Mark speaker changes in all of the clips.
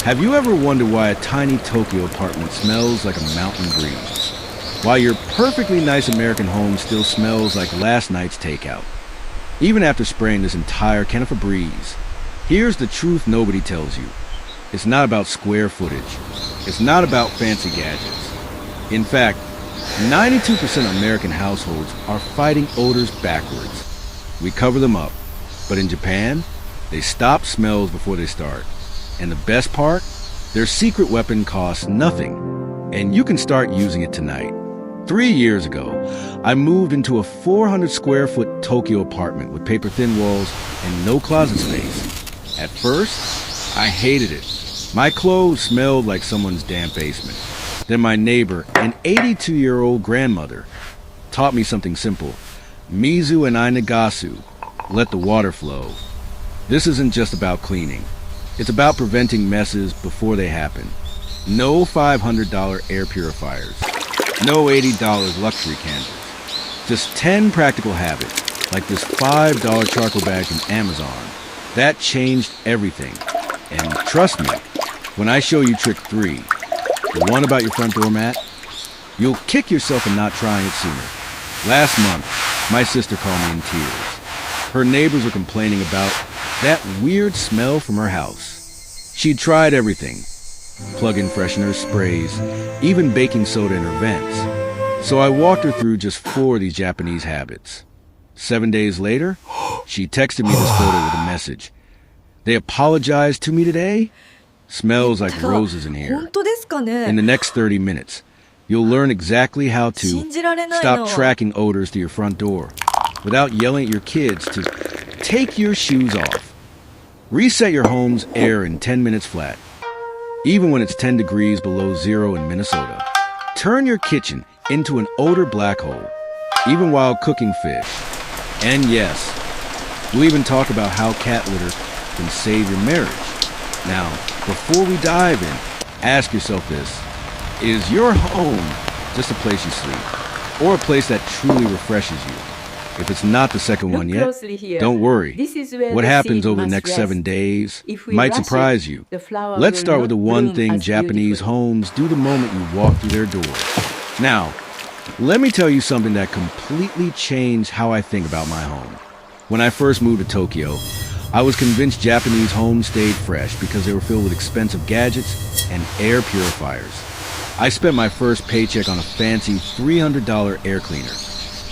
Speaker 1: Have you ever wondered why a tiny Tokyo apartment smells like a mountain breeze? Why your perfectly nice American home still smells like last night's takeout? Even after spraying this entire can of Febreze, here's the truth nobody tells you. It's not about square footage. It's not about fancy gadgets. In fact, 92% of American households are fighting odors backwards. We cover them up, but in Japan, they stop smells before they start. And the best part? Their secret weapon costs nothing, and you can start using it tonight. 3 years ago, I moved into a 400 square foot Tokyo apartment with paper-thin walls and no closet space. At first, I hated it. My clothes smelled like someone's damp basement. Then my neighbor, an 82-year-old grandmother, taught me something simple. Mizu and Inagasu, let the water flow. This isn't just about cleaning. It's about preventing messes before they happen. No $500 air purifiers. No $80 luxury candles. Just 10 practical habits, like this $5 charcoal bag from Amazon. That changed everything. And trust me, when I show you trick 3, the one about your front door mat, you'll kick yourself for not trying it sooner. Last month, my sister called me in tears. Her neighbors were complaining about that weird smell from her house. She'd tried everything. Plug-in fresheners, sprays, even baking soda in her vents. So I walked her through just 4 of these Japanese habits. 7 days later, she texted me this photo with a message. They apologized to me today? Smells like roses in here. In the next 30 minutes, you'll learn exactly how to stop tracking odors to your front door without yelling at your kids to take your shoes off. Reset your home's air in 10 minutes flat, even when it's 10 degrees below zero in Minnesota. Turn your kitchen into an odor black hole, even while cooking fish. And yes, we'll even talk about how cat litter can save your marriage. Now, before we dive in, ask yourself this. Is your home just a place you sleep, or a place that truly refreshes you? If it's not the second one yet, don't worry. What happens over the next 7 days might surprise you. Let's start with the one thing Japanese homes do the moment you walk through their door. Now, let me tell you something that completely changed how I think about my home. When I first moved to Tokyo, I was convinced Japanese homes stayed fresh because they were filled with expensive gadgets and air purifiers. I spent my first paycheck on a fancy $300 air cleaner,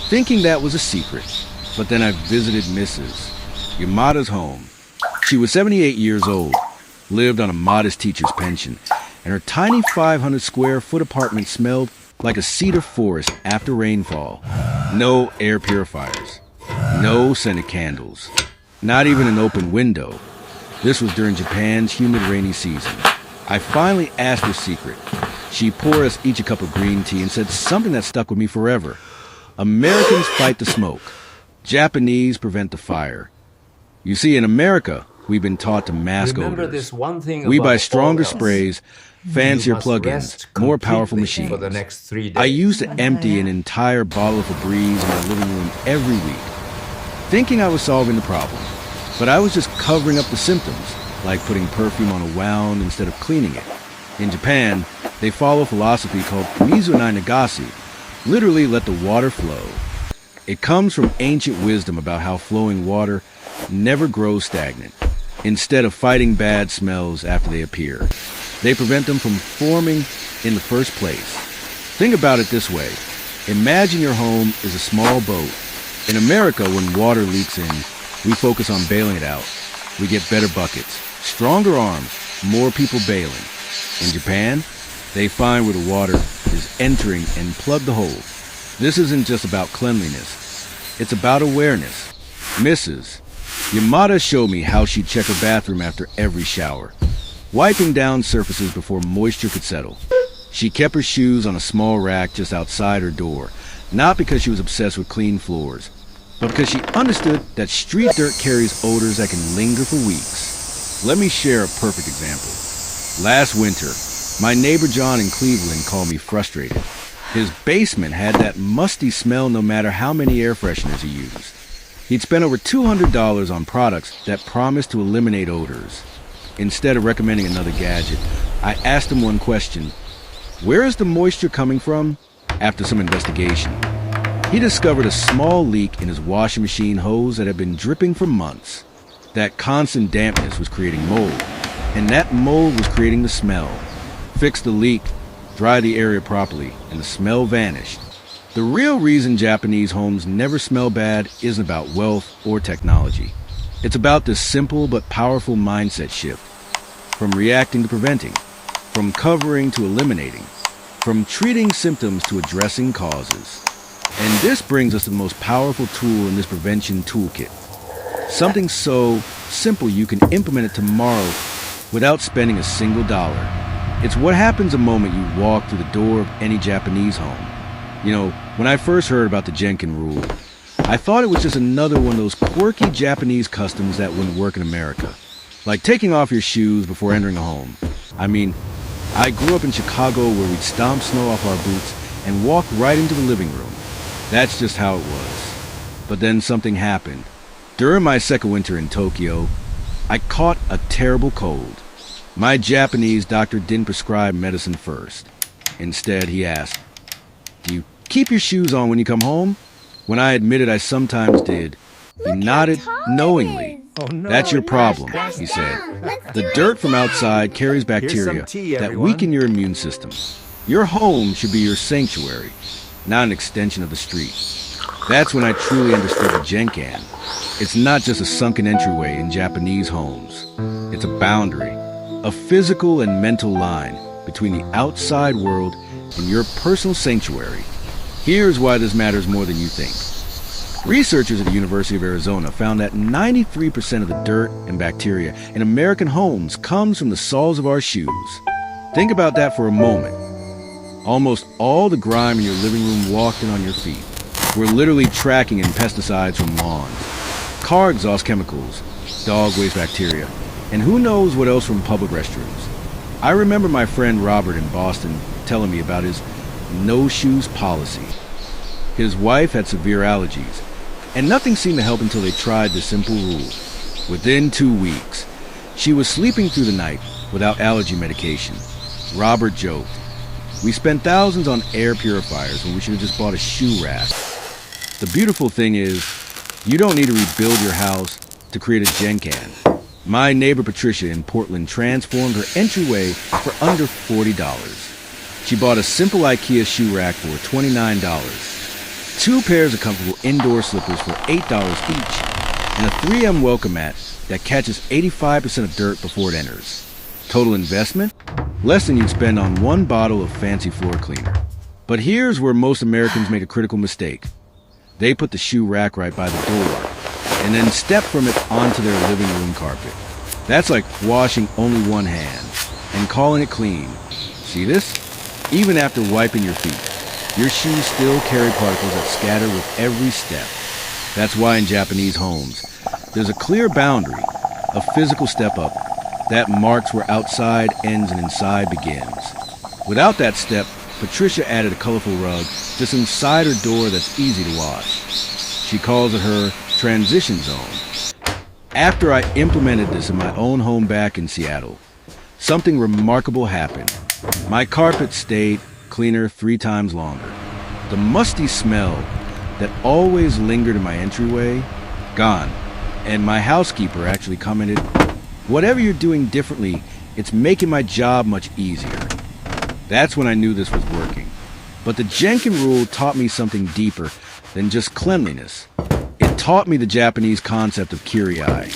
Speaker 1: thinking that was a secret. But then I visited Mrs. Yamada's home. She was 78 years old, lived on a modest teacher's pension, and her tiny 500 square foot apartment smelled like a cedar forest after rainfall. No air purifiers, no scented candles, not even an open window. This was during Japan's humid rainy season. I finally asked her secret. She poured us each a cup of green tea and said something that stuck with me forever. Americans fight the smoke. Japanese prevent the fire. You see, in America, we've been taught to mask odors. We buy stronger sprays, fancier plug-ins, more powerful machines. I used to empty an entire bottle of Febreze in my living room every week, thinking I was solving the problem. But I was just covering up the symptoms, like putting perfume on a wound instead of cleaning it. In Japan, they follow a philosophy called Mizu and Inagasu, literally let the water flow. It comes from ancient wisdom about how flowing water never grows stagnant. Instead of fighting bad smells after they appear, they prevent them from forming in the first place. Think about it this way. Imagine your home is a small boat. In America, when water leaks in, we focus on bailing it out. We get better buckets, stronger arms, more people bailing. In Japan, they find where the water is entering and plug the hole. This isn't just about cleanliness. It's about awareness. Mrs. Yamada showed me how she'd check her bathroom after every shower, wiping down surfaces before moisture could settle. She kept her shoes on a small rack just outside her door, not because she was obsessed with clean floors, but because she understood that street dirt carries odors that can linger for weeks. Let me share a perfect example. Last winter, my neighbor John in Cleveland called me frustrated. His basement had that musty smell no matter how many air fresheners he used. He'd spent over $200 on products that promised to eliminate odors. Instead of recommending another gadget, I asked him one question. Where is the moisture coming from? After some investigation, he discovered a small leak in his washing machine hose that had been dripping for months. That constant dampness was creating mold, and that mold was creating the smell. Fix the leak, dry the area properly, and the smell vanished. The real reason Japanese homes never smell bad isn't about wealth or technology. It's about this simple but powerful mindset shift. From reacting to preventing, from covering to eliminating, from treating symptoms to addressing causes. And this brings us to the most powerful tool in this prevention toolkit. Something so simple you can implement it tomorrow without spending a single dollar. It's what happens the moment you walk through the door of any Japanese home. You know, when I first heard about the Genkan Rule, I thought it was just another one of those quirky Japanese customs that wouldn't work in America. Like taking off your shoes before entering a home. I mean, I grew up in Chicago where we'd stomp snow off our boots and walk right into the living room. That's just how it was. But then something happened. During my second winter in Tokyo, I caught a terrible cold. My Japanese doctor didn't prescribe medicine first. Instead, he asked, "Do you keep your shoes on when you come home?" When I admitted I sometimes did, he nodded knowingly.
Speaker 2: Oh, no.
Speaker 1: "That's your problem," he said. "The dirt from outside carries bacteria that weaken your immune system. Your home should be your sanctuary, not an extension of the street." That's when I truly understood the Genkan. It's not just a sunken entryway in Japanese homes. It's a boundary, a physical and mental line between the outside world and your personal sanctuary. Here's why this matters more than you think. Researchers at the University of Arizona found that 93% of the dirt and bacteria in American homes comes from the soles of our shoes. Think about that for a moment. Almost all the grime in your living room walked in on your feet. We're literally tracking in pesticides from lawns, car exhaust chemicals, dog waste bacteria, and who knows what else from public restrooms. I remember my friend Robert in Boston telling me about his no shoes policy. His wife had severe allergies, and nothing seemed to help until they tried this simple rule. Within 2 weeks, she was sleeping through the night without allergy medication. Robert joked, "We spent thousands on air purifiers when we should have just bought a shoe rack." The beautiful thing is, you don't need to rebuild your house to create a Genkan. My neighbor Patricia in Portland transformed her entryway for under $40. She bought a simple IKEA shoe rack for $29, 2 pairs of comfortable indoor slippers for $8 each, and a 3M welcome mat that catches 85% of dirt before it enters. Total investment? Less than you'd spend on 1 bottle of fancy floor cleaner. But here's where most Americans make a critical mistake. They put the shoe rack right by the door, and then step from it onto their living room carpet. That's like washing only one hand and calling it clean. See this? Even after wiping your feet, your shoes still carry particles that scatter with every step. That's why in Japanese homes, there's a clear boundary, a physical step up, that marks where outside ends and inside begins. Without that step, Patricia added a colorful rug just inside her door that's easy to wash. She calls it her transition zone. After I implemented this in my own home back in Seattle, something remarkable happened. My carpet stayed cleaner 3 times longer. The musty smell that always lingered in my entryway, gone. And my housekeeper actually commented, "Whatever you're doing differently, it's making my job much easier." That's when I knew this was working. But the Genkan Rule taught me something deeper than just cleanliness. It taught me the Japanese concept of kirai,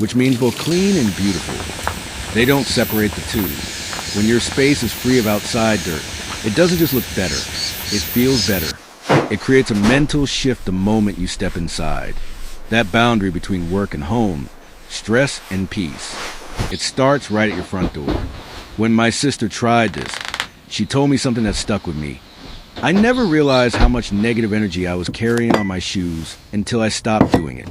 Speaker 1: which means both clean and beautiful. They don't separate the two. When your space is free of outside dirt, it doesn't just look better, it feels better. It creates a mental shift the moment you step inside. That boundary between work and home, stress and peace. It starts right at your front door. When my sister tried this, she told me something that stuck with me. I never realized how much negative energy I was carrying on my shoes until I stopped doing it.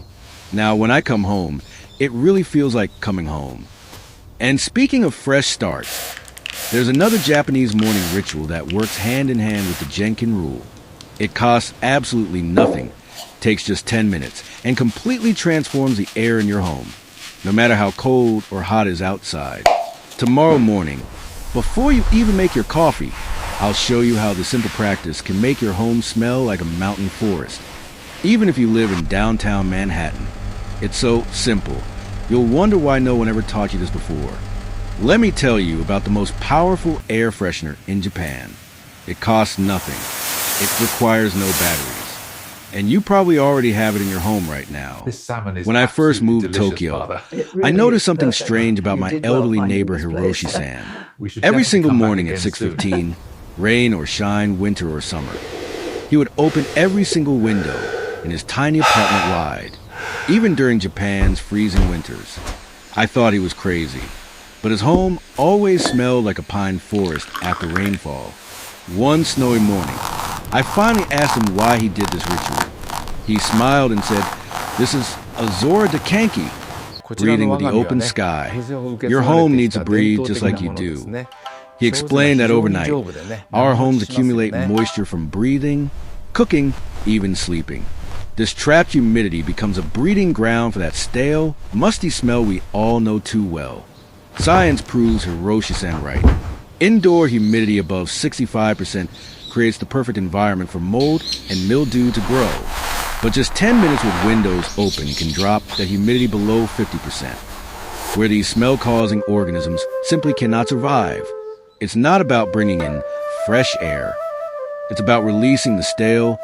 Speaker 1: Now, when I come home, it really feels like coming home. And speaking of fresh starts, there's another Japanese morning ritual that works hand in hand with the Genkan Rule. It costs absolutely nothing, takes just 10 minutes, and completely transforms the air in your home. no matter how cold or hot it is outside. Tomorrow morning, before you even make your coffee, I'll show you how the simple practice can make your home smell like a mountain forest, even if you live in downtown Manhattan. It's so simple. You'll wonder why no one ever taught you this before. Let me tell you about the most powerful air freshener in Japan. It costs nothing. It requires no batteries. And you probably already have it in your home right now.
Speaker 2: This salmon is
Speaker 1: when I first moved to
Speaker 2: delicious,
Speaker 1: Tokyo,
Speaker 2: Father.
Speaker 1: I noticed something strange about my elderly neighbor Hiroshi-san. Every single morning at 6:15, rain or shine, winter or summer, he would open every single window in his tiny apartment wide, even during Japan's freezing winters. I thought he was crazy, but his home always smelled like a pine forest after rainfall. One snowy morning, I finally asked him why he did this ritual. He smiled and said, "This is Azora Dekanki, breathing with the open sky. Your home needs to breathe just like you do." He explained that overnight, our homes accumulate moisture from breathing, cooking, even sleeping. This trapped humidity becomes a breeding ground for that stale, musty smell we all know too well. Science proves Hiroshi-san right. Indoor humidity above 65% creates the perfect environment for mold and mildew to grow. But just 10 minutes with windows open can drop that humidity below 50%, where these smell-causing organisms simply cannot survive. It's not about bringing in fresh air. It's about releasing the stale,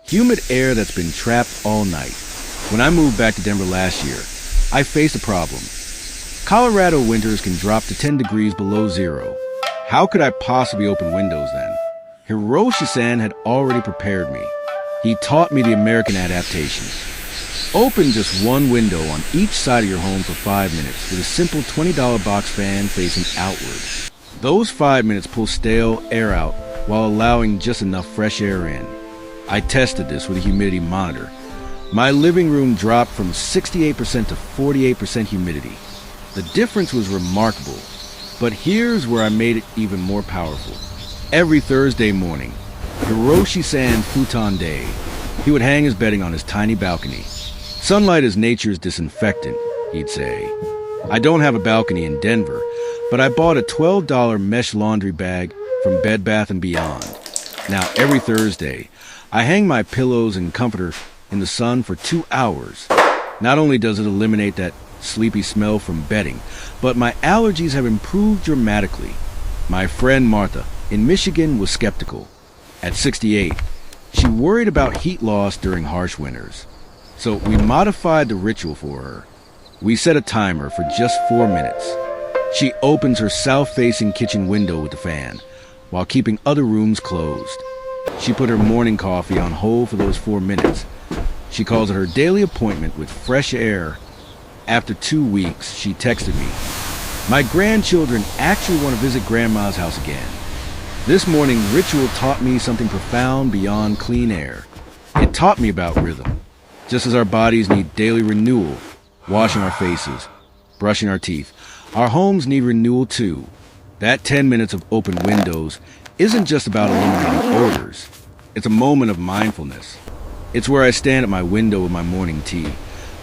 Speaker 1: humid air that's been trapped all night. When I moved back to Denver last year, I faced a problem. Colorado winters can drop to 10 degrees below zero. How could I possibly open windows then? Hiroshi-san had already prepared me. He taught me the American adaptation. Open just one window on each side of your home for 5 minutes with a simple $20 box fan facing outward. Those 5 minutes pull stale air out while allowing just enough fresh air in. I tested this with a humidity monitor. My living room dropped from 68% to 48% humidity. The difference was remarkable. But here's where I made it even more powerful. Every Thursday morning, Hiroshi-san futon day, he would hang his bedding on his tiny balcony. "Sunlight is nature's disinfectant," he'd say. I don't have a balcony in Denver, but I bought a $12 mesh laundry bag from Bed Bath & Beyond. Now, every Thursday, I hang my pillows and comforter in the sun for 2 hours. Not only does it eliminate that sleepy smell from bedding, but my allergies have improved dramatically. My friend Martha in Michigan was skeptical. At 68, she worried about heat loss during harsh winters. So we modified the ritual for her. We set a timer for just 4 minutes. She opens her south-facing kitchen window with the fan, while keeping other rooms closed. She put her morning coffee on hold for those 4 minutes. She calls it her daily appointment with fresh air. After 2 weeks, she texted me, "My grandchildren actually want to visit Grandma's house again." This morning ritual taught me something profound beyond clean air. It taught me about rhythm. Just as our bodies need daily renewal, washing our faces, brushing our teeth, our homes need renewal too. That 10 minutes of open windows isn't just about eliminating odors. It's a moment of mindfulness. It's where I stand at my window with my morning tea,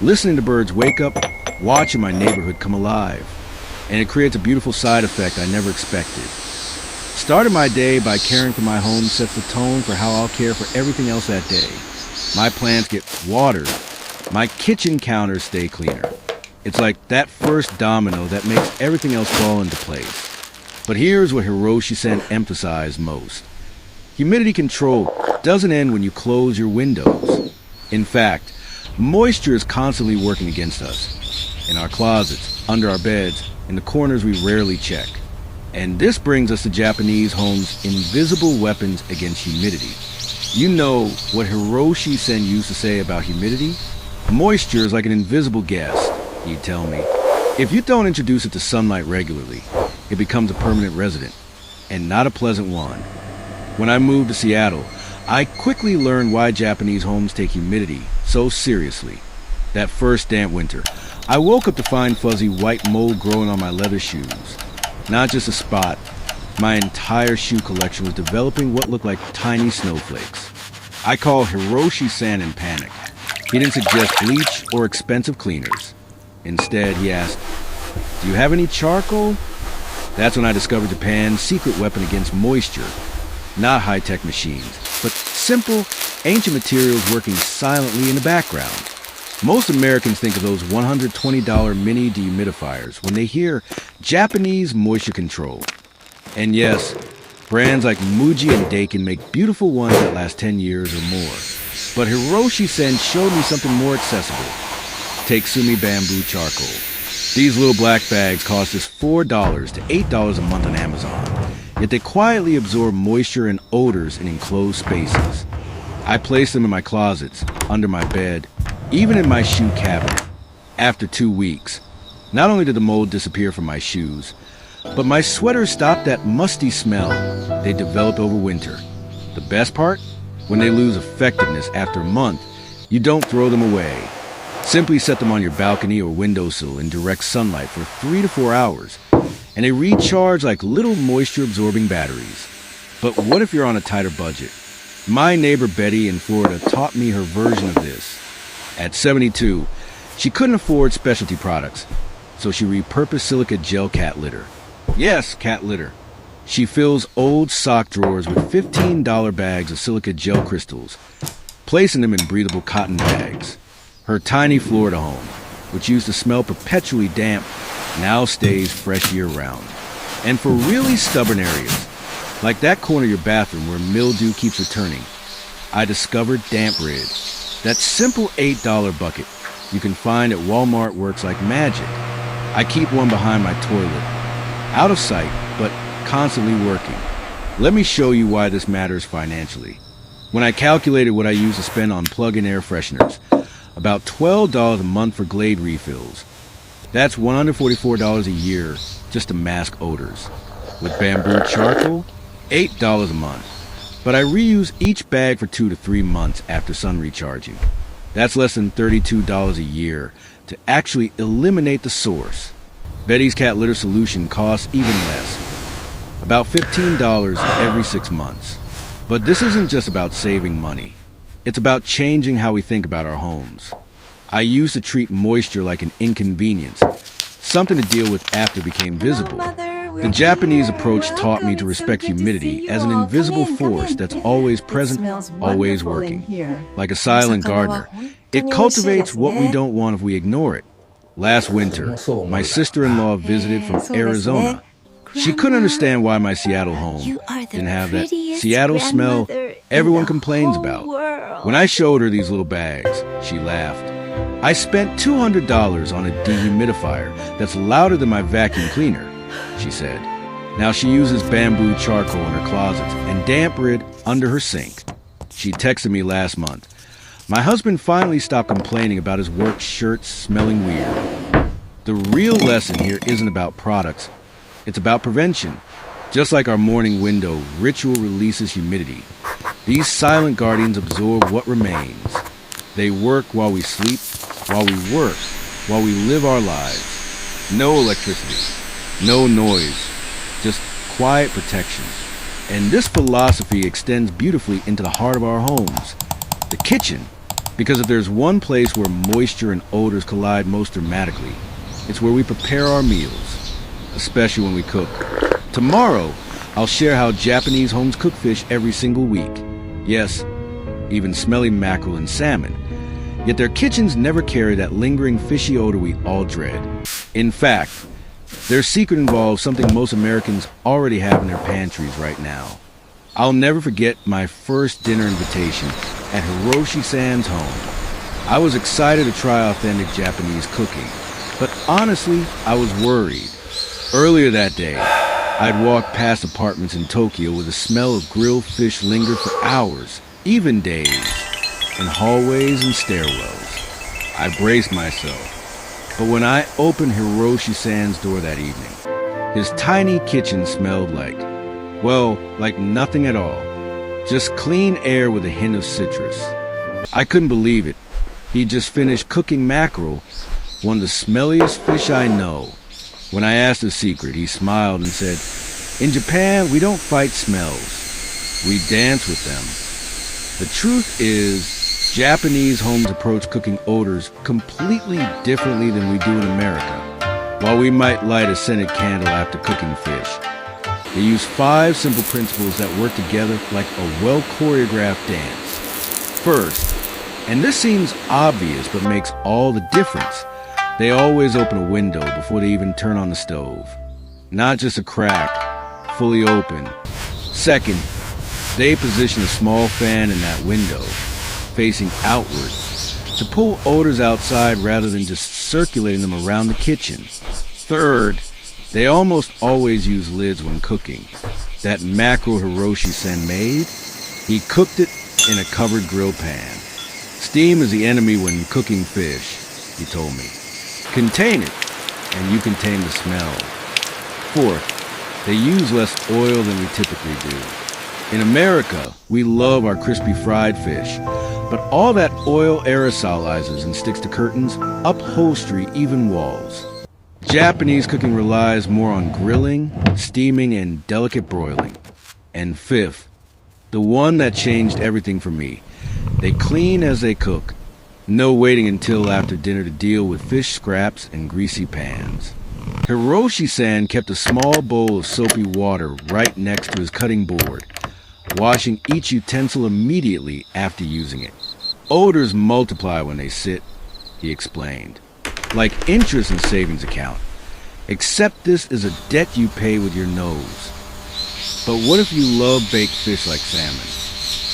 Speaker 1: listening to birds wake up, watching my neighborhood come alive. And it creates a beautiful side effect I never expected. Starting my day by caring for my home sets the tone for how I'll care for everything else that day. My plants get watered. My kitchen counters stay cleaner. It's like that first domino that makes everything else fall into place. But here's what Hiroshi-san emphasized most. Humidity control doesn't end when you close your windows. In fact, moisture is constantly working against us. In our closets, under our beds, in the corners we rarely check. And this brings us to Japanese homes' invisible weapons against humidity. You know what Hiroshi-san used to say about humidity? Moisture is like an invisible guest, he'd tell me. If you don't introduce it to sunlight regularly, it becomes a permanent resident, and not a pleasant one. When I moved to Seattle, I quickly learned why Japanese homes take humidity so seriously. That first damp winter, I woke up to find fuzzy white mold growing on my leather shoes. Not just a spot, my entire shoe collection was developing what looked like tiny snowflakes. I called Hiroshi-san in panic. He didn't suggest bleach or expensive cleaners. Instead, he asked, "Do you have any charcoal?" That's when I discovered Japan's secret weapon against moisture. Not high-tech machines, but simple, ancient materials working silently in the background. Most Americans think of those $120 mini dehumidifiers when they hear Japanese moisture control. And yes, brands like Muji and Dakin make beautiful ones that last 10 years or more. But Hiroshi-sen showed me something more accessible. Take Sumi Bamboo Charcoal. These little black bags cost us $4 to $8 a month on Amazon, yet they quietly absorb moisture and odors in enclosed spaces. I place them in my closets, under my bed, even in my shoe cabinet. After 2 weeks, not only did the mold disappear from my shoes, but my sweaters stopped that musty smell they developed over winter. The best part? When they lose effectiveness after a month, you don't throw them away. Simply set them on your balcony or windowsill in direct sunlight for 3 to 4 hours, and they recharge like little moisture-absorbing batteries. But what if you're on a tighter budget? My neighbor Betty in Florida taught me her version of this. At 72, she couldn't afford specialty products, so she repurposed silica gel cat litter. Yes, cat litter. She fills old sock drawers with $15 bags of silica gel crystals, placing them in breathable cotton bags. Her tiny Florida home, which used to smell perpetually damp, now stays fresh year-round. And for really stubborn areas, like that corner of your bathroom where mildew keeps returning, I discovered Damp Rid. That simple $8 bucket you can find at Walmart works like magic. I keep one behind my toilet, out of sight, but constantly working. Let me show you why this matters financially. When I calculated what I used to spend on plug-in air fresheners, about $12 a month for Glade refills. That's $144 a year just to mask odors. With bamboo charcoal, $8 a month. But I reuse each bag for 2 to 3 months after sun recharging. That's less than $32 a year to actually eliminate the source. Betty's cat litter solution costs even less, about $15 every 6 months. But this isn't just about saving money. It's about changing how we think about our homes. I used to treat moisture like an inconvenience, something to deal with after it became visible. The Japanese approach taught me to respect humidity as an invisible force that's always present, always working. Like a silent gardener, it cultivates what we don't want if we ignore it. Last winter, my sister-in-law visited from Arizona. She couldn't understand why my Seattle home didn't have that Seattle smell everyone complains about. When I showed her these little bags, she laughed. I spent $200 on a dehumidifier that's louder than my vacuum cleaner, she said. Now she uses bamboo charcoal in her closets and Damp Rid under her sink. She texted me last month. My husband finally stopped complaining about his work shirts smelling weird. The real lesson here isn't about products. It's about prevention. Just like our morning window ritual releases humidity, these silent guardians absorb what remains. They work while we sleep, while we work, while we live our lives. No electricity, no noise, just quiet protection. And this philosophy extends beautifully into the heart of our homes, the kitchen. Because if there's one place where moisture and odors collide most dramatically, it's where we prepare our meals, especially when we cook. Tomorrow, I'll share how Japanese homes cook fish every single week. Yes, even smelly mackerel and salmon. Yet their kitchens never carry that lingering fishy odor we all dread. In fact, their secret involves something most Americans already have in their pantries right now. I'll never forget my first dinner invitation at Hiroshi-san's home. I was excited to try authentic Japanese cooking, but honestly, I was worried. Earlier that day, I'd walked past apartments in Tokyo where the smell of grilled fish lingered for hours, even days, in hallways and stairwells. I braced myself, but when I opened Hiroshi-san's door that evening, his tiny kitchen smelled like, well, like nothing at all. Just clean air with a hint of citrus. I couldn't believe it. He'd just finished cooking mackerel, one of the smelliest fish I know. When I asked the secret, he smiled and said, "In Japan, we don't fight smells. We dance with them." The truth is, Japanese homes approach cooking odors completely differently than we do in America. While we might light a scented candle after cooking fish, they use 5 simple principles that work together like a well-choreographed dance. First, and this seems obvious but makes all the difference, they always open a window before they even turn on the stove. Not just a crack, fully open. Second, they position a small fan in that window, facing outward, to pull odors outside rather than just circulating them around the kitchen. Third, they almost always use lids when cooking. That mackerel Hiroshi-san made, he cooked it in a covered grill pan. Steam is the enemy when cooking fish, he told me. Contain it, and you contain the smell. Fourth, they use less oil than we typically do. In America, we love our crispy fried fish, but all that oil aerosolizes and sticks to curtains, upholstery, even walls. Japanese cooking relies more on grilling, steaming, and delicate broiling. And fifth, the one that changed everything for me, they clean as they cook. No waiting until after dinner to deal with fish scraps and greasy pans. Hiroshi-san kept a small bowl of soapy water right next to his cutting board, washing each utensil immediately after using it. Odors multiply when they sit, he explained, like interest in savings account, except this is a debt you pay with your nose. But what if you love baked fish like salmon?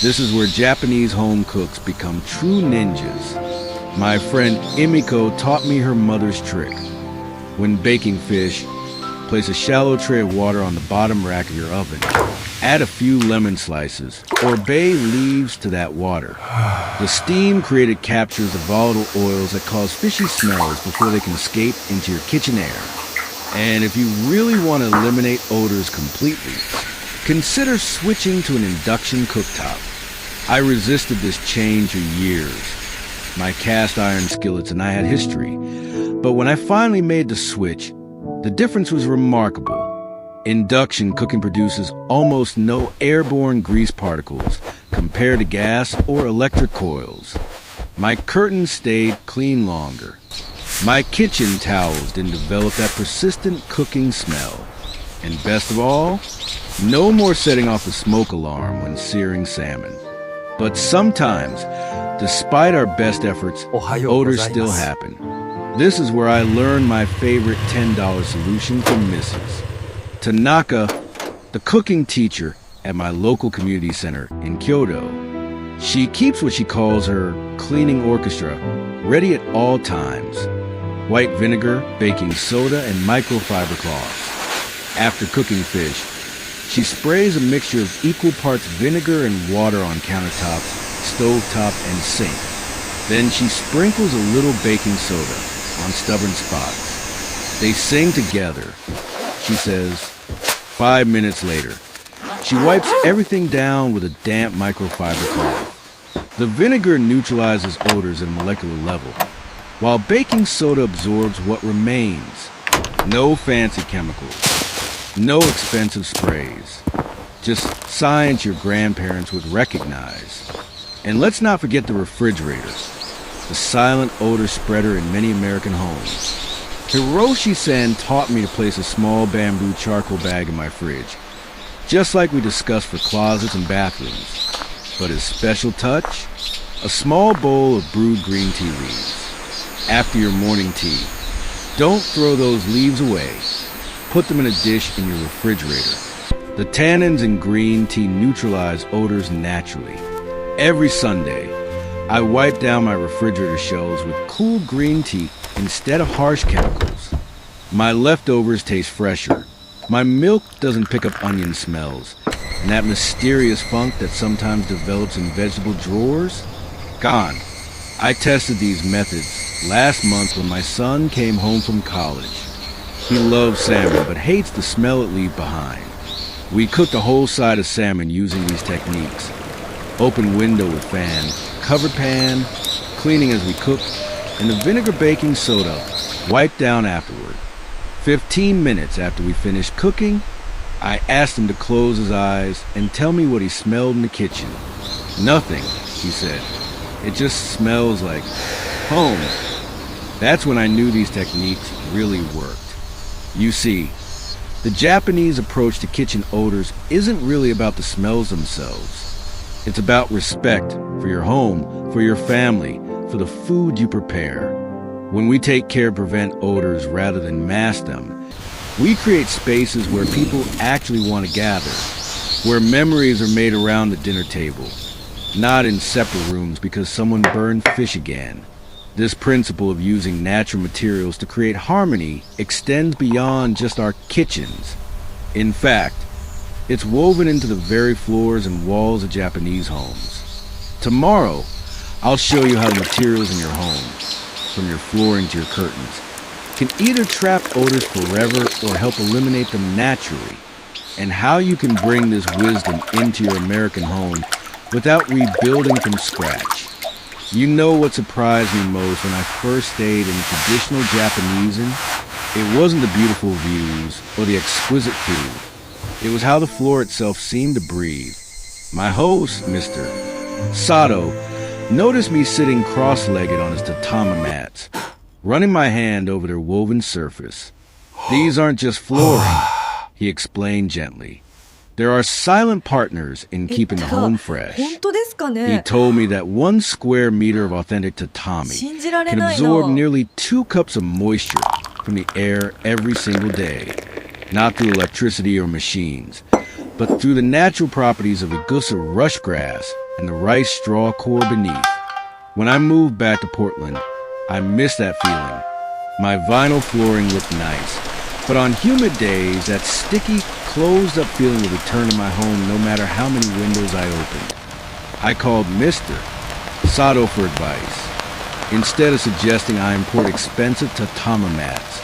Speaker 1: This is where Japanese home cooks become true ninjas. My friend Emiko taught me her mother's trick. When baking fish, place a shallow tray of water on the bottom rack of your oven. Add a few lemon slices or bay leaves to that water. The steam created captures the volatile oils that cause fishy smells before they can escape into your kitchen air. And if you really want to eliminate odors completely, consider switching to an induction cooktop. I resisted this change for years. My cast iron skillets and I had history. But when I finally made the switch, the difference was remarkable. Induction cooking produces almost no airborne grease particles compared to gas or electric coils. My curtains stayed clean longer. My kitchen towels didn't develop that persistent cooking smell. And best of all, no more setting off the smoke alarm when searing salmon. But sometimes, despite our best efforts, odors still happen. This is where I learned my favorite $10 solution from Mrs. Tanaka, the cooking teacher at my local community center in Kyoto. She keeps what she calls her cleaning orchestra ready at all times. White vinegar, baking soda, and microfiber cloths. After cooking fish, she sprays a mixture of equal parts vinegar and water on countertops, stovetop, and sink. Then she sprinkles a little baking soda on stubborn spots. They sing together. She says, 5 minutes later, she wipes everything down with a damp microfiber cloth. The vinegar neutralizes odors at a molecular level, while baking soda absorbs what remains. No fancy chemicals, no expensive sprays, just science your grandparents would recognize. And let's not forget the refrigerator, the silent odor spreader in many American homes. Hiroshi-san taught me to place a small bamboo charcoal bag in my fridge, just like we discussed for closets and bathrooms. But his special touch? A small bowl of brewed green tea leaves. After your morning tea, don't throw those leaves away. Put them in a dish in your refrigerator. The tannins in green tea neutralize odors naturally. Every Sunday, I wipe down my refrigerator shelves with cool green tea instead of harsh chemicals. My leftovers taste fresher. My milk doesn't pick up onion smells. And that mysterious funk that sometimes develops in vegetable drawers? Gone. I tested these methods last month when my son came home from college. He loves salmon but hates the smell it leaves behind. We cooked a whole side of salmon using these techniques. Open window with fan, covered pan, cleaning as we cooked, and the vinegar baking soda wiped down afterward. 15 minutes after we finished cooking, I asked him to close his eyes and tell me what he smelled in the kitchen. Nothing, he said. It just smells like home. That's when I knew these techniques really worked. You see, the Japanese approach to kitchen odors isn't really about the smells themselves. It's about respect for your home, for your family, for the food you prepare. When we take care to prevent odors rather than mask them, we create spaces where people actually want to gather, where memories are made around the dinner table, not in separate rooms because someone burned fish again. This principle of using natural materials to create harmony extends beyond just our kitchens. In fact, it's woven into the very floors and walls of Japanese homes. Tomorrow, I'll show you how the materials in your home, from your flooring to your curtains, can either trap odors forever or help eliminate them naturally, and how you can bring this wisdom into your American home without rebuilding from scratch. You know what surprised me most when I first stayed in traditional Japanese Inn? It wasn't the beautiful views or the exquisite food. It was how the floor itself seemed to breathe. My host, Mr. Sato, noticed me sitting cross-legged on his tatami mats, running my hand over their woven surface. These aren't just flooring, he explained gently. There are silent partners in keeping the home fresh. He told me that 1 square meter of authentic tatami can absorb nearly 2 cups of moisture from the air every single day, not through electricity or machines, but through the natural properties of the Gusa rush grass and the rice straw core beneath. When I moved back to Portland, I missed that feeling. My vinyl flooring looked nice, but on humid days, that sticky, closed-up feeling would return to my home no matter how many windows I opened. I called Mr. Sato for advice, instead of suggesting I import expensive tatami mats,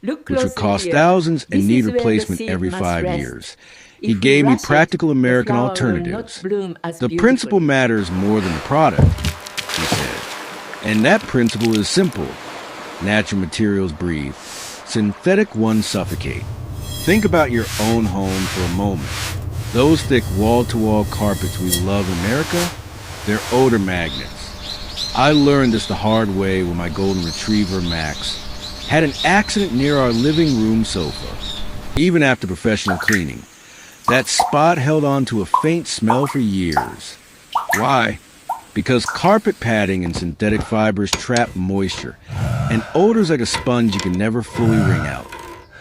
Speaker 1: which would cost thousands and need replacement every 5 years. He gave me practical American alternatives. The principle matters more than the product, he said. And that principle is simple. Natural materials breathe. Synthetic ones suffocate. Think about your own home for a moment. Those thick wall-to-wall carpets we love in America, they're odor magnets. I learned this the hard way when my golden retriever, Max, had an accident near our living room sofa. Even after professional cleaning, that spot held on to a faint smell for years. Why? Because carpet padding and synthetic fibers trap moisture, and odors like a sponge you can never fully wring out.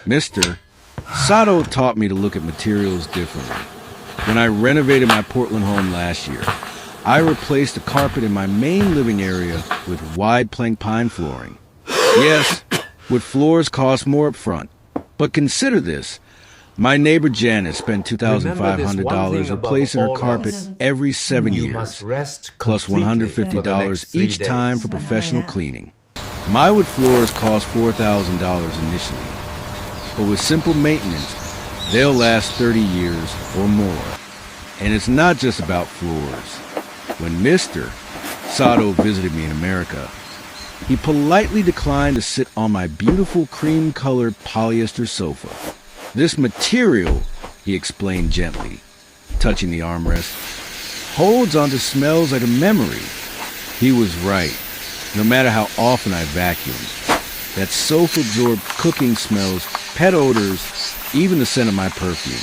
Speaker 1: Mr. Sato taught me to look at materials differently. When I renovated my Portland home last year, I replaced the carpet in my main living area with wide plank pine flooring. Yes, wood floors cost more up front, but consider this. My neighbor Janet spent $2,500 replacing her carpet every 7 years, plus $150 each time for professional cleaning. My wood floors cost $4,000 initially, but with simple maintenance, they'll last 30 years or more. And it's not just about floors. When Mr. Sato visited me in America, he politely declined to sit on my beautiful cream-colored polyester sofa. This material, he explained gently, touching the armrest, holds onto smells like a memory. He was right. No matter how often I vacuumed, that sofa absorbed cooking smells, pet odors, even the scent of my perfume.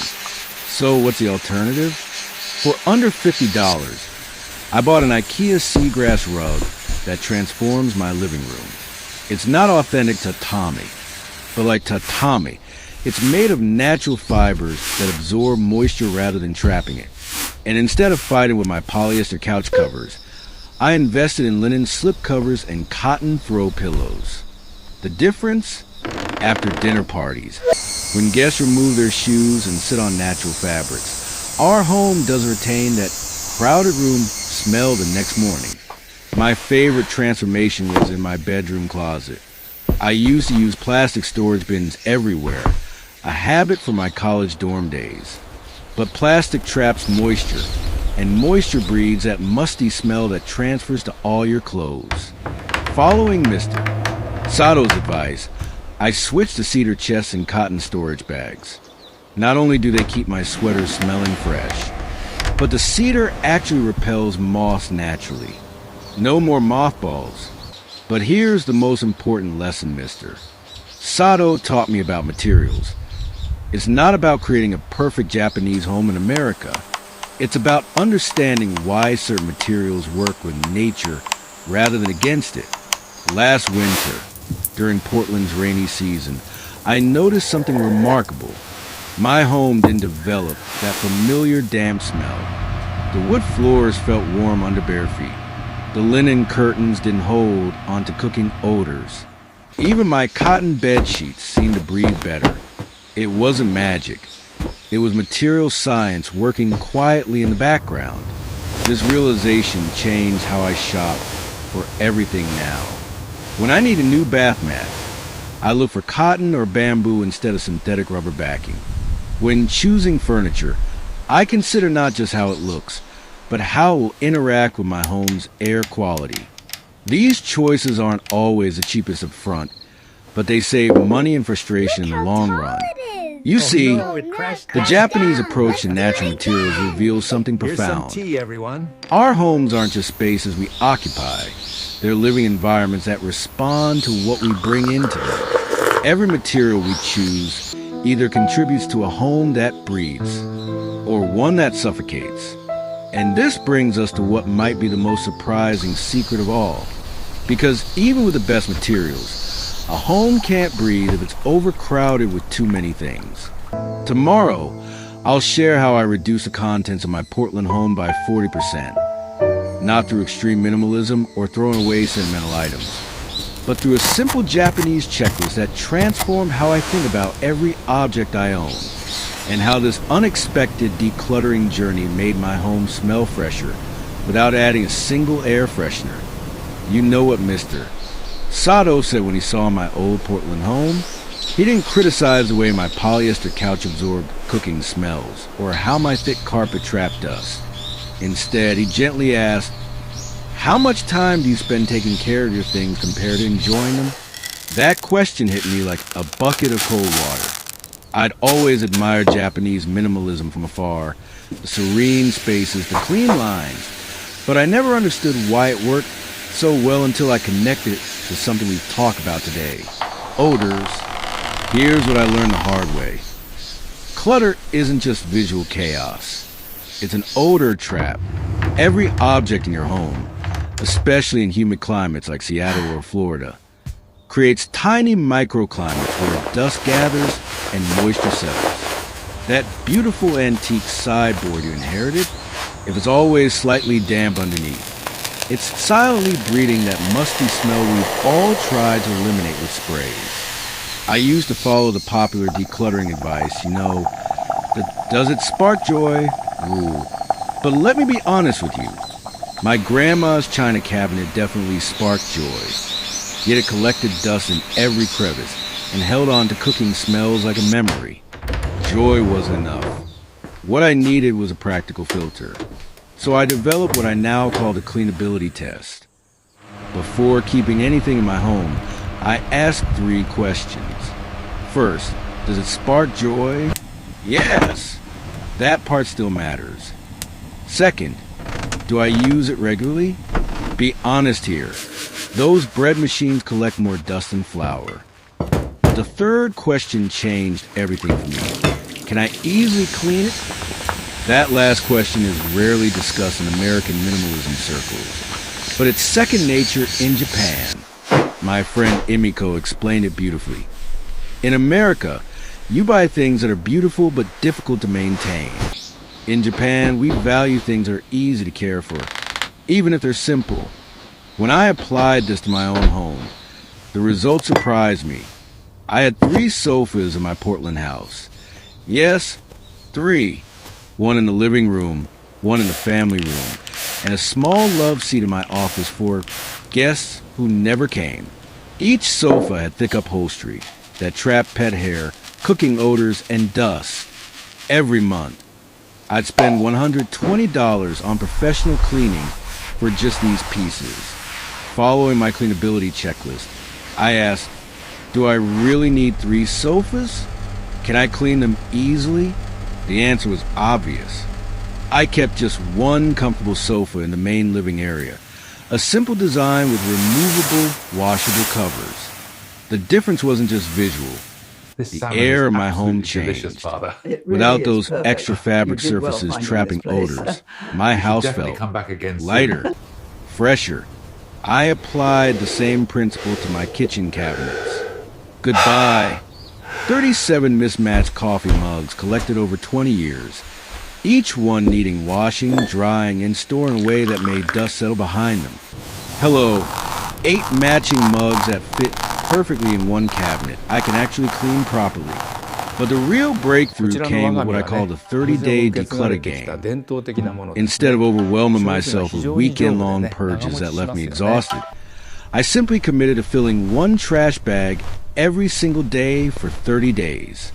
Speaker 1: So what's the alternative? For under $50, I bought an IKEA seagrass rug that transforms my living room. It's not authentic tatami, but like tatami, it's made of natural fibers that absorb moisture rather than trapping it. And instead of fighting with my polyester couch covers, I invested in linen slip covers and cotton throw pillows. The difference? After dinner parties, when guests remove their shoes and sit on natural fabrics, our home does retain that crowded room smell the next morning. My favorite transformation was in my bedroom closet. I used to use plastic storage bins everywhere, a habit from my college dorm days. But plastic traps moisture, and moisture breeds that musty smell that transfers to all your clothes. Following Mr. Sato's advice, I switched to cedar chests and cotton storage bags. Not only do they keep my sweaters smelling fresh, but the cedar actually repels moss naturally. No more mothballs. But here's the most important lesson, mister. Sato taught me about materials. It's not about creating a perfect Japanese home in America. It's about understanding why certain materials work with nature rather than against it. Last winter, during Portland's rainy season, I noticed something remarkable. My home didn't develop that familiar damp smell. The wood floors felt warm under bare feet. The linen curtains didn't hold onto cooking odors. Even my cotton bed sheets seemed to breathe better. It wasn't magic. It was material science working quietly in the background. This realization changed how I shop for everything now. When I need a new bath mat, I look for cotton or bamboo instead of synthetic rubber backing. When choosing furniture, I consider not just how it looks, but how it will interact with my home's air quality. These choices aren't always the cheapest up front, but they save money and frustration in the long run. You see, the Japanese approach to natural materials reveals something profound.
Speaker 2: Here's some tea, everyone.
Speaker 1: Our homes aren't just spaces we occupy. They're living environments that respond to what we bring into them. Every material we choose either contributes to a home that breathes or one that suffocates. And this brings us to what might be the most surprising secret of all. Because even with the best materials, a home can't breathe if it's overcrowded with too many things. Tomorrow, I'll share how I reduce the contents of my Portland home by 40%. Not through extreme minimalism or throwing away sentimental items, but through a simple Japanese checklist that transformed how I think about every object I own, and how this unexpected decluttering journey made my home smell fresher without adding a single air freshener. You know what, mister? Sato said when he saw my old Portland home, he didn't criticize the way my polyester couch absorbed cooking smells or how my thick carpet trapped dust. Instead, he gently asked, "How much time do you spend taking care of your things compared to enjoying them?" That question hit me like a bucket of cold water. I'd always admired Japanese minimalism from afar, the serene spaces, the clean lines, but I never understood why it worked so well until I connected it to something we talk about today: odors. Here's what I learned the hard way. Clutter isn't just visual chaos. It's an odor trap. Every object in your home, especially in humid climates like Seattle or Florida, creates tiny microclimates where dust gathers and moisture settles. That beautiful antique sideboard you inherited, if it's always slightly damp underneath, it's silently breeding that musty smell we've all tried to eliminate with sprays. I used to follow the popular decluttering advice, the "does it spark joy" rule. But let me be honest with you. My grandma's china cabinet definitely sparked joy, yet it collected dust in every crevice and held on to cooking smells like a memory. Joy wasn't enough. What I needed was a practical filter. So I developed what I now call the cleanability test. Before keeping anything in my home, I ask 3 questions. First, does it spark joy? Yes! That part still matters. Second, do I use it regularly? Be honest here. Those bread machines collect more dust than flour. The third question changed everything for me. Can I easily clean it? That last question is rarely discussed in American minimalism circles, but it's second nature in Japan. My friend Emiko explained it beautifully. In America, you buy things that are beautiful but difficult to maintain. In Japan, we value things that are easy to care for, even if they're simple. When I applied this to my own home, the results surprised me. I had 3 sofas in my Portland house. Yes, 3. One in the living room, one in the family room, and a small love seat in my office for guests who never came. Each sofa had thick upholstery that trapped pet hair, cooking odors, and dust. Every month, I'd spend $120 on professional cleaning for just these pieces. Following my cleanability checklist, I asked, do I really need 3 sofas? Can I clean them easily? The answer was obvious. I kept just one comfortable sofa in the main living area, A simple design with removable, washable covers. The difference wasn't just visual. The air in my home changed. Without those extra fabric surfaces trapping odors, my house felt lighter, fresher. I applied the same principle to my kitchen cabinets. Goodbye. 37 mismatched coffee mugs collected over 20 years, each one needing washing, drying, and storing away that made dust settle behind them. Hello, 8 matching mugs that fit perfectly in one cabinet. I can actually clean properly. But the real breakthrough came with what I call the 30-day declutter game. Instead of overwhelming myself with weekend-long purges that left me exhausted, I simply committed to filling one trash bag every single day for 30 days.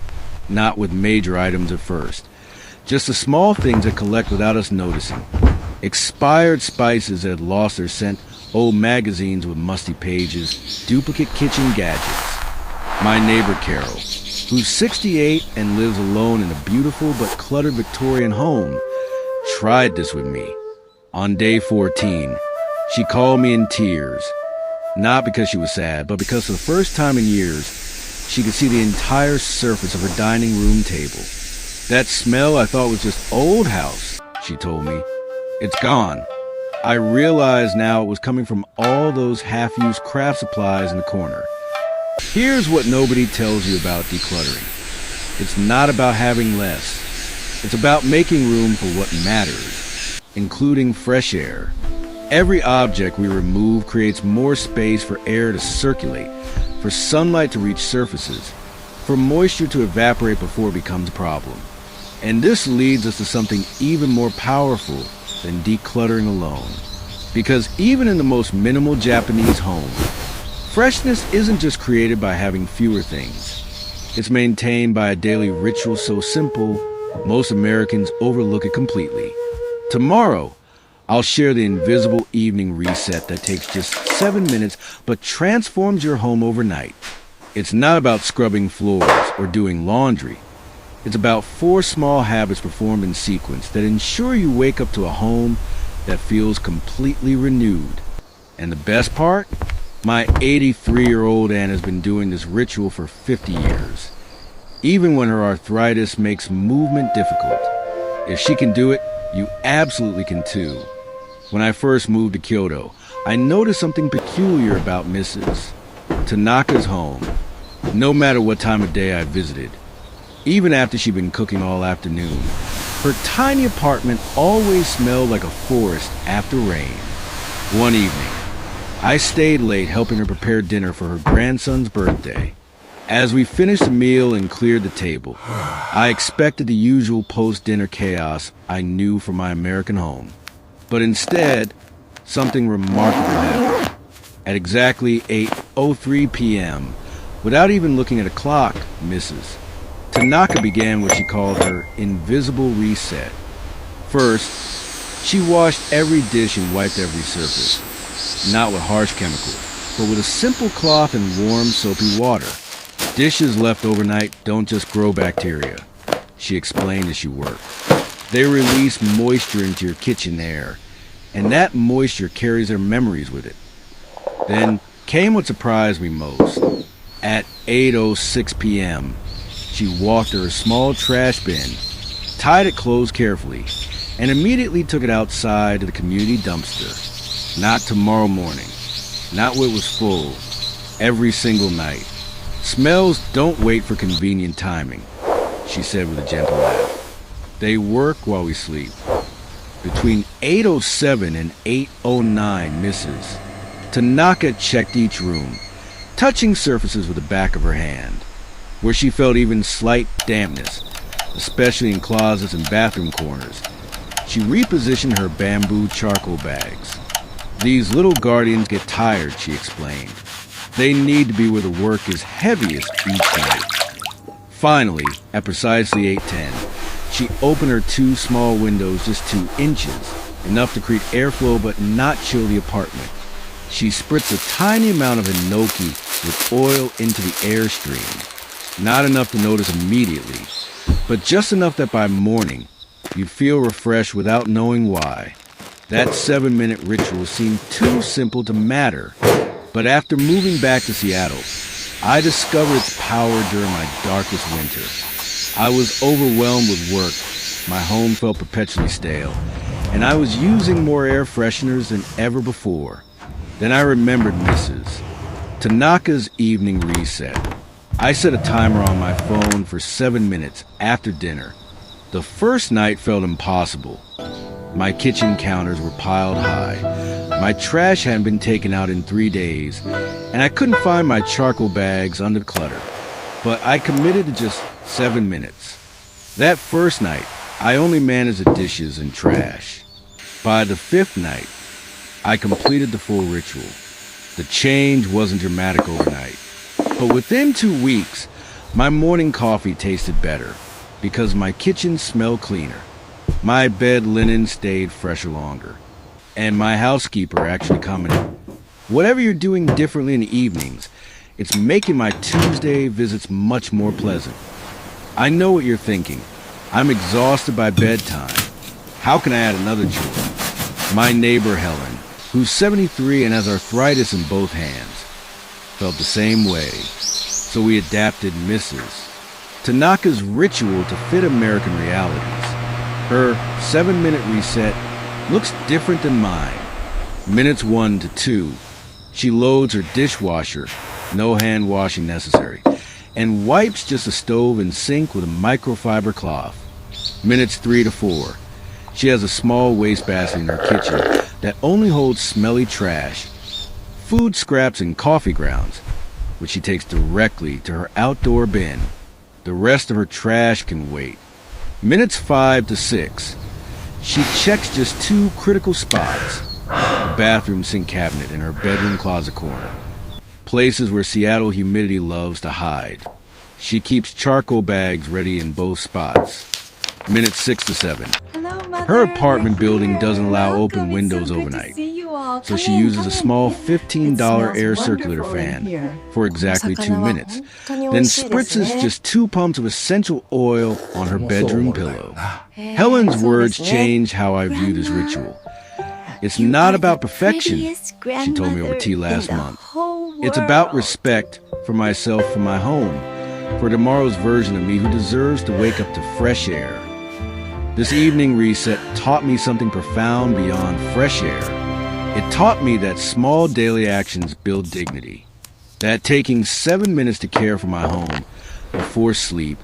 Speaker 1: Not with major items at first. Just the small things that collect without us noticing. Expired spices that had lost their scent, old magazines with musty pages, duplicate kitchen gadgets. My neighbor Carol, who's 68 and lives alone in a beautiful but cluttered Victorian home, tried this with me. On day 14, she called me in tears. Not because she was sad, but because for the first time in years, she could see the entire surface of her dining room table. That smell I thought was just old house, she told me. It's gone. I realized now it was coming from all those half-used craft supplies in the corner. Here's what nobody tells you about decluttering. It's not about having less. It's about making room for what matters, including fresh air. Every object we remove creates more space for air to circulate, for sunlight to reach surfaces, for moisture to evaporate before it becomes a problem. And this leads us to something even more powerful than decluttering alone. Because even in the most minimal Japanese home, freshness isn't just created by having fewer things. It's maintained by a daily ritual so simple, most Americans overlook it completely. Tomorrow, I'll share the invisible evening reset that takes just 7 minutes but transforms your home overnight. It's not about scrubbing floors or doing laundry. It's about 4 small habits performed in sequence that ensure you wake up to a home that feels completely renewed. And the best part? My 83-year-old aunt has been doing this ritual for 50 years. Even when her arthritis makes movement difficult. If she can do it, you absolutely can too. When I first moved to Kyoto, I noticed something peculiar about Mrs. Tanaka's home, no matter what time of day I visited. Even after she'd been cooking all afternoon, her tiny apartment always smelled like a forest after rain. One evening, I stayed late helping her prepare dinner for her grandson's birthday. As we finished the meal and cleared the table, I expected the usual post-dinner chaos I knew from my American home. But instead, something remarkable happened. At exactly 8:03 p.m., without even looking at a clock, Mrs. Tanaka began what she called her invisible reset. First, she washed every dish and wiped every surface. Not with harsh chemicals, but with a simple cloth and warm, soapy water. Dishes left overnight don't just grow bacteria, she explained as she worked. They release moisture into your kitchen air, and that moisture carries their memories with it. Then came what surprised me most. At 8:06 p.m., she walked to her small trash bin, tied it closed carefully, and immediately took it outside to the community dumpster. Not tomorrow morning, not when it was full, every single night. Smells don't wait for convenient timing, she said with a gentle laugh. They work while we sleep. Between 8:07 and 8:09, Mrs. Tanaka checked each room, touching surfaces with the back of her hand, where she felt even slight dampness, especially in closets and bathroom corners. She repositioned her bamboo charcoal bags. These little guardians get tired, she explained. They need to be where the work is heaviest each night. Finally, at precisely 8:10, she opened her 2 small windows just 2 inches, enough to create airflow but not chill the apartment. She spritzed a tiny amount of enoki with oil into the airstream. Not enough to notice immediately, but just enough that by morning, you'd feel refreshed without knowing why. That 7-minute ritual seemed too simple to matter. But after moving back to Seattle, I discovered its power during my darkest winter. I was overwhelmed with work. My home felt perpetually stale, and I was using more air fresheners than ever before. Then I remembered Mrs. Tanaka's evening reset. I set a timer on my phone for 7 minutes after dinner. The first night felt impossible. My kitchen counters were piled high. My trash hadn't been taken out in 3 days, and I couldn't find my charcoal bags under the clutter. But I committed to just 7 minutes. That first night, I only managed the dishes and trash. By the 5th night, I completed the full ritual. The change wasn't dramatic overnight, but within 2 weeks, my morning coffee tasted better because my kitchen smelled cleaner. My bed linen stayed fresher longer, and my housekeeper actually commented, "Whatever you're doing differently in the evenings, it's making my Tuesday visits much more pleasant." I know what you're thinking. I'm exhausted by bedtime. How can I add another chore? My neighbor Helen, who's 73 and has arthritis in both hands, felt the same way. So we adapted Mrs. Tanaka's ritual to fit American realities. Her 7-minute reset looks different than mine. Minutes 1 to 2, she loads her dishwasher, no hand washing necessary, and wipes just a stove and sink with a microfiber cloth. Minutes 3 to 4, she has a small wastebasket in her kitchen that only holds smelly trash, food scraps and coffee grounds, which she takes directly to her outdoor bin. The rest of her trash can wait. Minutes 5 to 6, she checks just 2 critical spots: the bathroom sink cabinet and her bedroom closet corner, places where Seattle humidity loves to hide. She keeps charcoal bags ready in both spots. Minutes 6 to 7, her apartment building doesn't allow open windows overnight, so she uses a small $15 air circulator fan for exactly 2 minutes, then spritzes just 2 pumps of essential oil on her bedroom pillow. Helen's words changed how I view this ritual. It's not about perfection, she told me over tea last month. It's about respect for myself, for my home, for tomorrow's version of me who deserves to wake up to fresh air. This evening reset taught me something profound beyond fresh air. It taught me that small daily actions build dignity, that taking 7 minutes to care for my home before sleep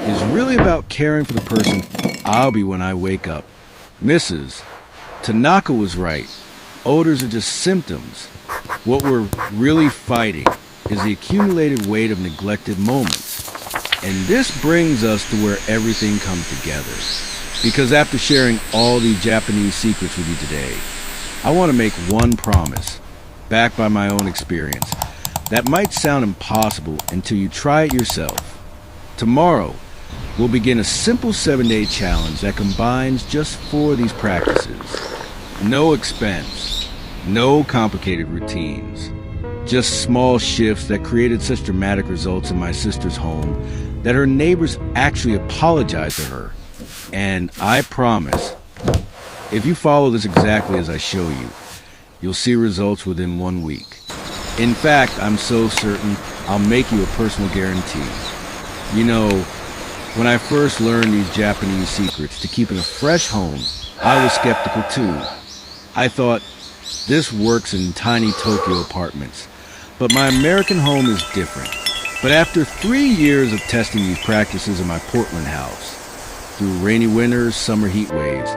Speaker 1: is really about caring for the person I'll be when I wake up. Mrs. Tanaka was right. Odors are just symptoms. What we're really fighting is the accumulated weight of neglected moments. And this brings us to where everything comes together. Because after sharing all these Japanese secrets with you today, I want to make one promise, backed by my own experience, that might sound impossible until you try it yourself. Tomorrow, we'll begin a simple 7-day challenge that combines just 4 of these practices. No expense, no complicated routines, just small shifts that created such dramatic results in my sister's home that her neighbors actually apologized to her. And I promise, if you follow this exactly as I show you, you'll see results within 1 week. In fact, I'm so certain I'll make you a personal guarantee. You know, when I first learned these Japanese secrets to keeping a fresh home, I was skeptical too. I thought, this works in tiny Tokyo apartments, but my American home is different. But after 3 years of testing these practices in my Portland house, through rainy winters, summer heat waves,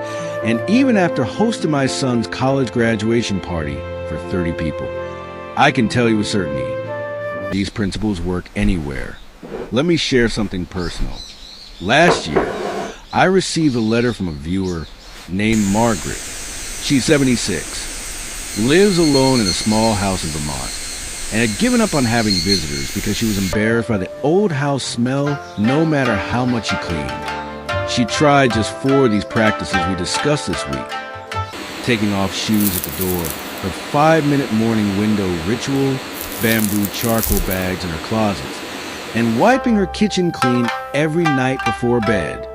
Speaker 1: and even after hosting my son's college graduation party for 30 people, I can tell you with certainty, these principles work anywhere. Let me share something personal. Last year, I received a letter from a viewer named Margaret. She's 76, lives alone in a small house in Vermont, and had given up on having visitors because she was embarrassed by the old house smell no matter how much she cleaned. She tried just 4 of these practices we discussed this week: taking off shoes at the door, her 5-minute morning window ritual, bamboo charcoal bags in her closets, and wiping her kitchen clean every night before bed.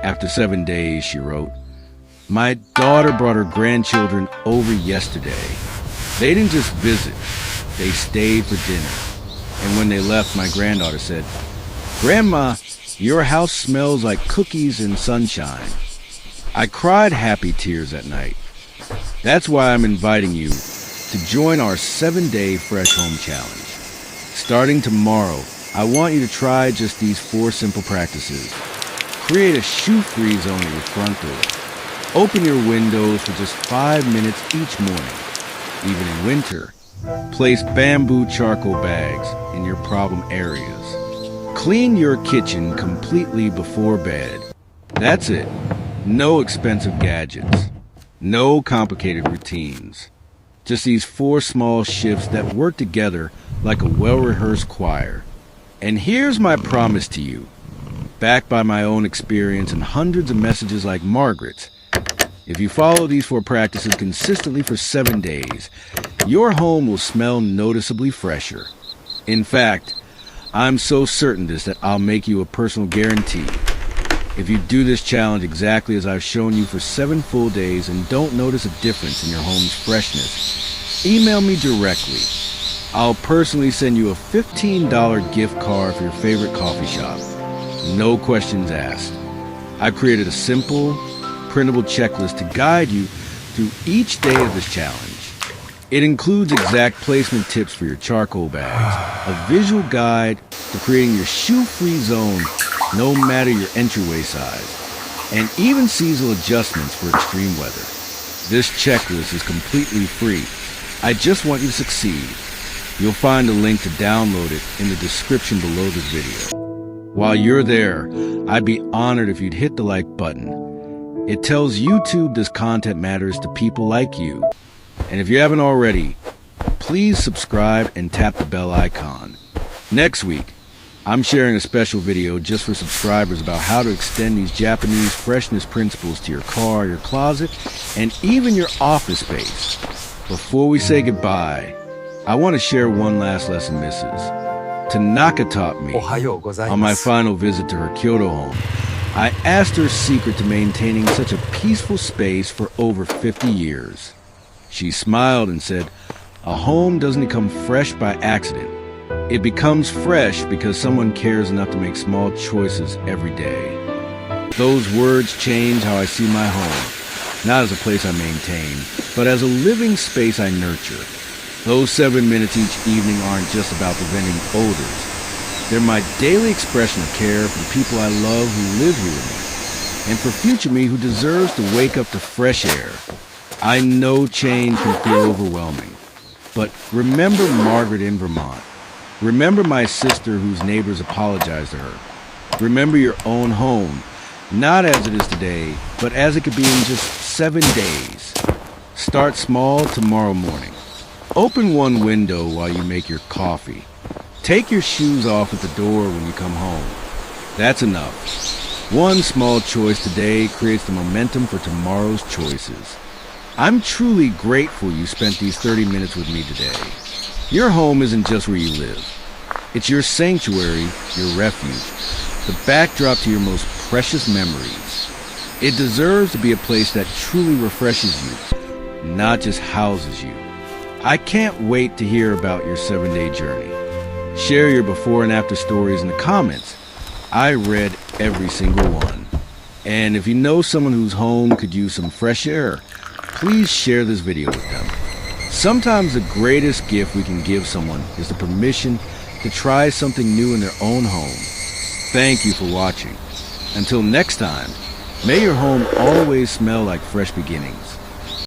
Speaker 1: After 7 days, she wrote, My daughter brought her grandchildren over yesterday. They didn't just visit, they stayed for dinner. And when they left, my granddaughter said, "Grandma, your house smells like cookies and sunshine." I cried happy tears that night. That's why I'm inviting you to join our 7-day Fresh Home Challenge. Starting tomorrow, I want you to try just these 4 simple practices. Create a shoe-free zone at your front door. Open your windows for just 5 minutes each morning. Even in winter, place bamboo charcoal bags in your problem areas. Clean your kitchen completely before bed. That's it. No expensive gadgets. No complicated routines. Just these 4 small shifts that work together like a well-rehearsed choir. And here's my promise to you, backed by my own experience and hundreds of messages like Margaret's. If you follow these 4 practices consistently for 7 days, your home will smell noticeably fresher. In fact, I'm so certain this that I'll make you a personal guarantee. If you do this challenge exactly as I've shown you for 7 full days and don't notice a difference in your home's freshness, email me directly. I'll personally send you a $15 gift card for your favorite coffee shop. No questions asked. I've created a simple, printable checklist to guide you through each day of this challenge. It includes exact placement tips for your charcoal bags, a visual guide to creating your shoe-free zone no matter your entryway size, and even seasonal adjustments for extreme weather. This checklist is completely free. I just want you to succeed. You'll find a link to download it in the description below this video. While you're there, I'd be honored if you'd hit the like button. It tells YouTube this content matters to people like you. And if you haven't already, please subscribe and tap the bell icon. Next week, I'm sharing a special video just for subscribers about how to extend these Japanese freshness principles to your car, your closet, and even your office space. Before we say goodbye, I want to share one last lesson Mrs. Tanaka taught me on my final visit to her Kyoto home. I asked her secret to maintaining such a peaceful space for over 50 years. She smiled and said, "A home doesn't become fresh by accident. It becomes fresh because someone cares enough to make small choices every day." Those words change how I see my home, not as a place I maintain, but as a living space I nurture. Those 7 minutes each evening aren't just about preventing odors. They're my daily expression of care for the people I love who live here with me, and for future me who deserves to wake up to fresh air. I know change can feel overwhelming, but remember Margaret in Vermont. Remember my sister whose neighbors apologized to her. Remember your own home, not as it is today, but as it could be in just 7 days. Start small tomorrow morning. Open one window while you make your coffee. Take your shoes off at the door when you come home. That's enough. One small choice today creates the momentum for tomorrow's choices. I'm truly grateful you spent these 30 minutes with me today. Your home isn't just where you live. It's your sanctuary, your refuge, the backdrop to your most precious memories. It deserves to be a place that truly refreshes you, not just houses you. I can't wait to hear about your 7-day journey. Share your before and after stories in the comments. I read every single one. And if you know someone whose home could use some fresh air, please share this video with them. Sometimes the greatest gift we can give someone is the permission to try something new in their own home. Thank you for watching. Until next time, may your home always smell like fresh beginnings.